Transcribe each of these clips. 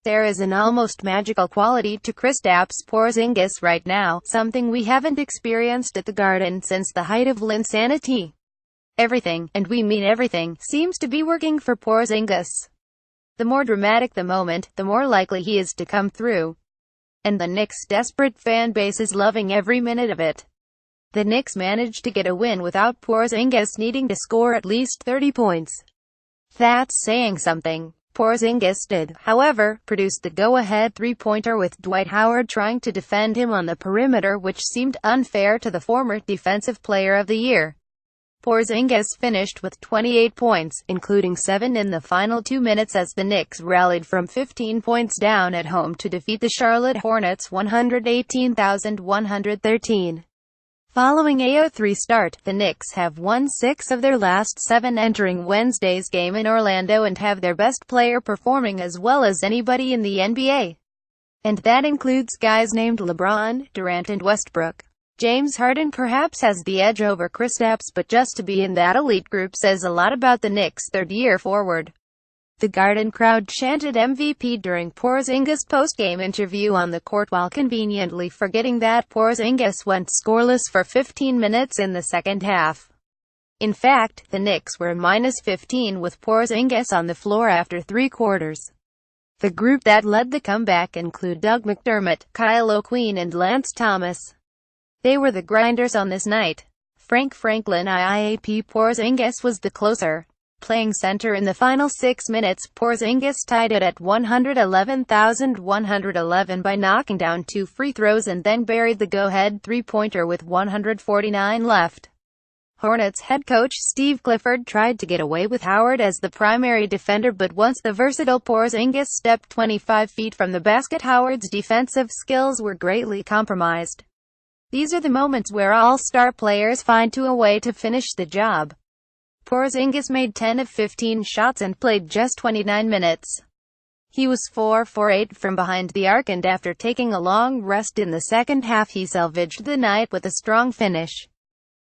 There is an almost magical quality to Kristaps Porzingis right now, something we haven't experienced at the Garden since the height of Linsanity. Everything, and we mean everything, seems to be working for Porzingis. The more dramatic the moment, the more likely he is to come through. And the Knicks' desperate fan base is loving every minute of it. The Knicks managed to get a win without Porzingis needing to score at least 30 points. That's saying something. Porzingis did, however, produce the go-ahead three-pointer with Dwight Howard trying to defend him on the perimeter, which seemed unfair to the former Defensive Player of the Year. Porzingis finished with 28 points, including 7 in the final 2 minutes as the Knicks rallied from 15 points down at home to defeat the Charlotte Hornets 118,113. Following a 0-3 start, the Knicks have won 6 of their last 7 entering Wednesday's game in Orlando and have their best player performing as well as anybody in the NBA. And that includes guys named LeBron, Durant and Westbrook. James Harden perhaps has the edge over Kristaps, but just to be in that elite group says a lot about the Knicks' third-year forward. The Garden crowd chanted MVP during Porzingis' post-game interview on the court while conveniently forgetting that Porzingis went scoreless for 15 minutes in the second half. In fact, the Knicks were -15 with Porzingis on the floor after 3 quarters. The group that led the comeback include Doug McDermott, Kyle O'Quinn and Lance Thomas. They were the grinders on this night. Frank Franklin IIAP Porzingis was the closer. Playing center in the final 6 minutes, Porzingis tied it at 111,111 by knocking down 2 free throws and then buried the go-ahead three-pointer with 149 left. Hornets head coach Steve Clifford tried to get away with Howard as the primary defender, but once the versatile Porzingis stepped 25 feet from the basket, Howard's defensive skills were greatly compromised. These are the moments where all-star players find a way to finish the job. Porzingis made 10 of 15 shots and played just 29 minutes. He was 4 for 8 from behind the arc, and after taking a long rest in the second half he salvaged the night with a strong finish.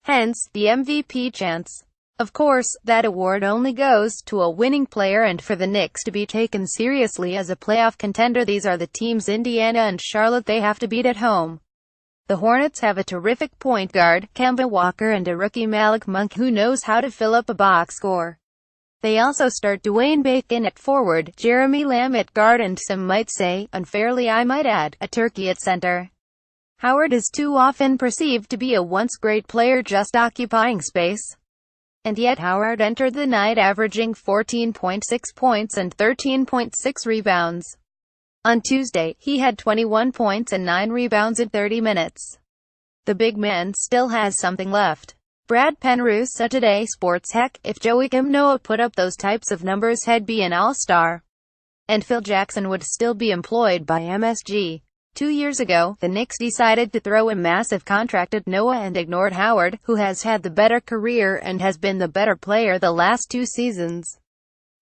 Hence, the MVP chance. Of course, that award only goes to a winning player, and for the Knicks to be taken seriously as a playoff contender, these are the teams Indiana and Charlotte they have to beat at home. The Hornets have a terrific point guard, Kemba Walker, and a rookie Malik Monk who knows how to fill up a box score. They also start Dwayne Bacon at forward, Jeremy Lamb at guard, and some might say, unfairly I might add, a turkey at center. Howard is too often perceived to be a once great player just occupying space. And yet Howard entered the night averaging 14.6 points and 13.6 rebounds. On Tuesday, he had 21 points and 9 rebounds in 30 minutes. The big man still has something left. Brad Penrose said today Sports, heck, if Joakim Noah put up those types of numbers he'd be an all-star. And Phil Jackson would still be employed by MSG. 2 years ago, the Knicks decided to throw a massive contract at Noah and ignored Howard, who has had the better career and has been the better player the last 2 seasons.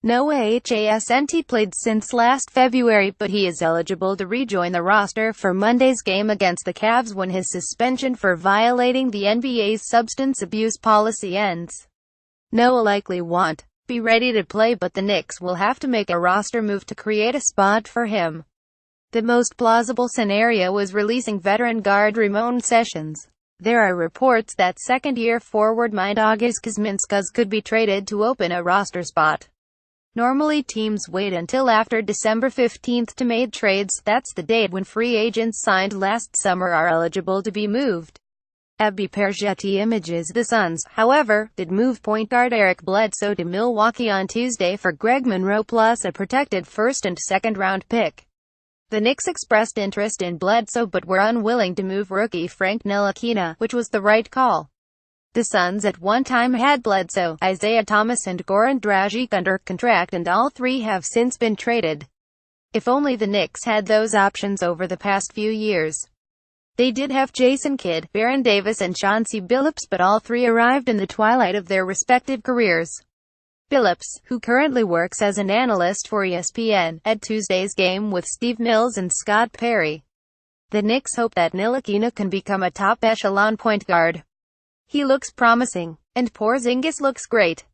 Noah hasn't played since last February, but he is eligible to rejoin the roster for Monday's game against the Cavs when his suspension for violating the NBA's substance abuse policy ends. Noah likely won't be ready to play, but the Knicks will have to make a roster move to create a spot for him. The most plausible scenario is releasing veteran guard Ramon Sessions. There are reports that second-year forward Mindaugas Kuzminskas could be traded to open a roster spot. Normally teams wait until after December 15th to make trades. That's the date when free agents signed last summer are eligible to be moved. Abby Pergetti images the Suns, however, did move point guard Eric Bledsoe to Milwaukee on Tuesday for Greg Monroe plus a protected first and second round pick. The Knicks expressed interest in Bledsoe but were unwilling to move rookie Frank Ntilikina, which was the right call. The Suns at one time had Bledsoe, Isaiah Thomas and Goran Dragic under contract, and all 3 have since been traded. If only the Knicks had those options over the past few years. They did have Jason Kidd, Baron Davis and Chauncey Billups, but all 3 arrived in the twilight of their respective careers. Billups, who currently works as an analyst for ESPN, had Tuesday's game with Steve Mills and Scott Perry. The Knicks hope that Ntilikina can become a top echelon point guard. He looks promising, and Porzingis looks great.